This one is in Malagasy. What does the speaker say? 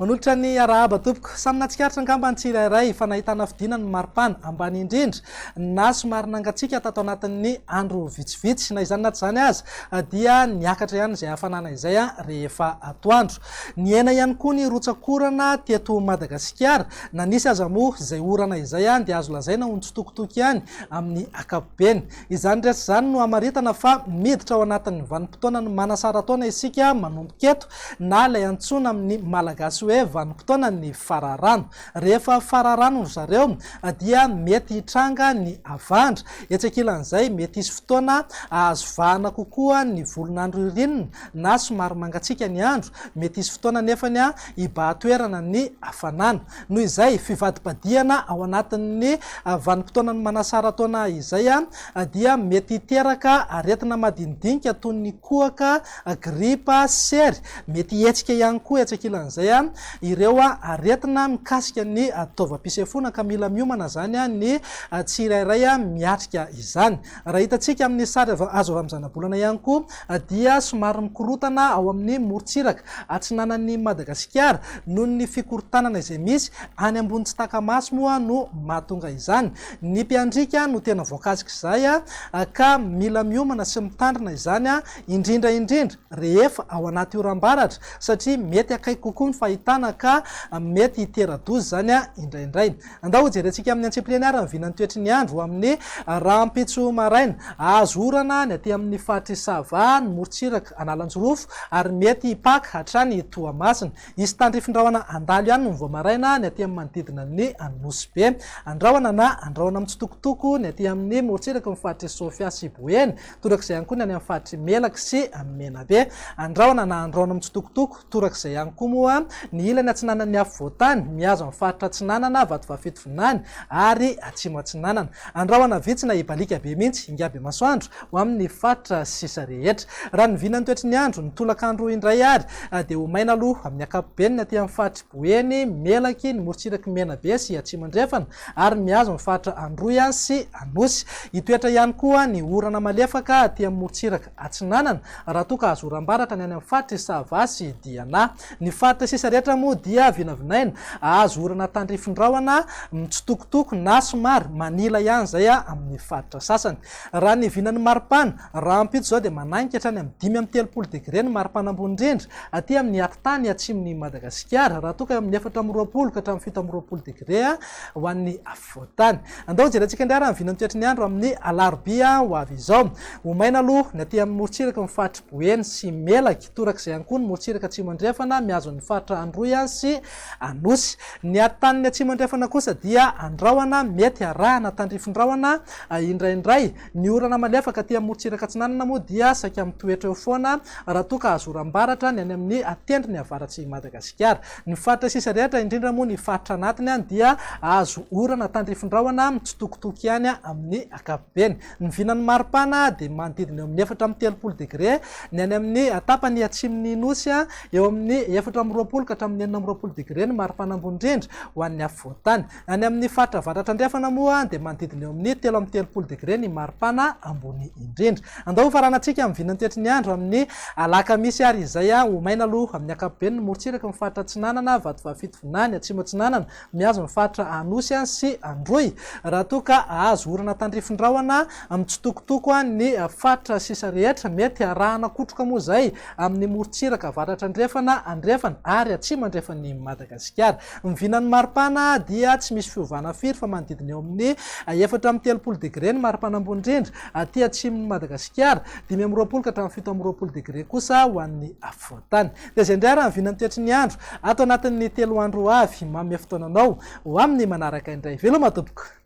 manolotra ny arahaba tompoko samina tsikaritra angambany tsirairay fa nahitana fidina ny maripana ambany indrindra na somary nangatsiaka tato anatin'ny andro vitsivitsy na izany naty zany azy dia niakatra ihany izay hafanana izay rehefa atoandro. Ny ena ihany koa ny rotsakorana teto Madagasikara na nisy aza moa izay orana izay dia azo lazaina ontsotokotoko ihany amin'ny akapobeny. Izany rehetra zany no amaritana fa miditra ao anatin'ny vanim-potoana ny manasara taona isika manomboka eto na ilay antsona amin'ny malagasy hoe vanim-potoana ny fararano. Rehefa fararano zareo dia mety hitranga ny avandra. Etsekilan'izay mety hisy fotoana azo vahana kokoa ny volon'andro irinina na somary mangatsiaka ny andro. Mety hisy fotoana nefany hibahan-toerana ny hafanana. Noho izay fivadibadiana ao anatin'ny vanim-potoana ny manasara taona izay dia mety hiteraka aretina madinidinika toy ny kohaka, gripa, sery. Mety hetsika ihany koa etsekilan'izay ireo aretina mikasika ny taovam-pisefona ka mila miomana zany ny tsirairay miatrika izany. Raha hitantsika amin'ny sary azo avy amin'ny zanabolana ihany koa dia somary mikorotana ao amin'ny morontsiraka atsinanan'ny Madagasikara noho ny fikorontanana izay misy any ambony tsy takamaso moa no mahatonga izany. Ny mpiandrika no tena voakasika izay ka mila miomana sy mitandrina izany indrindra rehefa ao anaty oram-baratra satria mety akaiky kokoa ny fahitana ka mety hitera-dozy zany indraindray. Andao jerentsika amin'ny antsiplianiara ny vinan'ny toetry ny andro amin'ny rahampitso maraina. Azo orana ny aty amin'ny fahatry sava ny morontsiraka Analanjorofo ary mety hipaka hatrany Toamasina. Isy tandrifindrahona andalo ihany no voamaraina ny aty amin'ny manodidina ny Anosy-be. Andrahona na andrahona mitsitokotoko ny aty amin'ny morontsiraka ny fahatry Sofia sy Boeny, torak'izay ihany koa ny any amin'ny fahatry Melaka sy Menabe. Andrahona na andrahona mitsitokotoko torak'izay ihany koa moa ny ilany atsinanan'ny afovoantany mihazo amin'ny faritra Atsinanana, Vatovafito Vinany ary Atsimo Atsinanana. Andrahona vitsy na ibalika be mihitsy Ingaby Masoandro ho amin'ny faritra sisa rehetra. Raha ny vinan'ny toetry ny andro ny tolakandro indray ary dia ho maina aloha amin'ny akapobeny aty amin'ny fahatry Boeny, Melaky, ny morontsiraka Menabe sy Atsimo Andrefana ary mihazo amin'ny faritra Androy sy Anosy. Hitoetra ihany koa ny orana malefaka aty amin'ny morontsiraka Atsinanana raha toa ka azo oram-baratra ny any amin'ny faritra Sava sy Diana. Ny faritra sisa rehetra moa dia vinavinaina azo orana tandrifindrahona mitsitokotoko na somary manila ihany zay amin'ny faritra sasany. Raha ny vinan'ny maripana rahampitso zao dia mananika hatrany amin'ny 5-telopolo degré ny maripana ambony indrindra aty amin'ny atitany atsimon'ny Madagasikara, raha toa ka amin'ny 4-20 ka hatramin'ny 7-20 degré ho an'ny afovoantany. Andao jerentsika indray raha ny vinan'ny toetry ny andro amin'ny alarobia ho avy izao. Ho maina aloha ny aty amin'ny morontsiraka ny fahatry Boeny sy Melaky, torak'izay ihany koa ny morontsiraka Atsimo Andrefana mihazo ny faritra Androy sy Anosy. Ny atan'ny Atsimo Andrefana kosa dia andrahona mety arahana tandrifindrahona indraindray. Ny orana malefaka aty amin'ny morontsiraka Atsinanana moa dia saika mitoetra eo foana raha toa ka azo oram-baratra ny any amin'ny atendry ny avaratsy Madagasikara. Ny faritra sisa rehetra indrindra moa ny faritra anatiny dia azo orana tandrifindrahona mitsitokotoko ihany amin'ny akapobeny. Ny vinan'ny maripana dia manodidina eo amin'ny 4-telopolo degré ny any amin'ny tapany atsimon'ny Nosy, eo amin'ny 4-20 ka hatramin'ny 4-20 degré ny maripana ambony indrindra ho an'ny afovoantany. Any amin'ny faritra avaratra Andrefana moa dia manodidina eo amin'ny 7-telopolo degré ny maripana ambony indrindra. Andao faranantsika amin'ny vinan'ny toetry ny andro amin'ny alakamisy ary izay ho maina aloha amin'ny akapobeny ny morontsiraka ny faritra Atsinanana, Vatovafito Vinany, Atsimo Atsinanana mihazo ny faritra Anosy sy Androy. Raha toa ka azo orana tandrifindrahona mitsitokotoko ny faritra sisa rehetra mety arahana kotroka moa zay amin'ny morontsiraka avaratra Andrefana ary Atsimo Andrefan'ny Madagasikara. Ny vinan'ny maripana dia tsy misy fiovana firy fa manodidina eo amin'ny 4-telopolo degré ny maripana ambony indrindra aty atsimon'ny Madagasikara, 5-20 ka hatramin'ny 7-20 degré kosa ho an'ny afovoantany. Dia zay indray raha ny vinan'ny toetry ny andro ato anatin'ny 3 andro avy mamy fotoananao ho amin'ny manaraka indray. Veloma tompoko.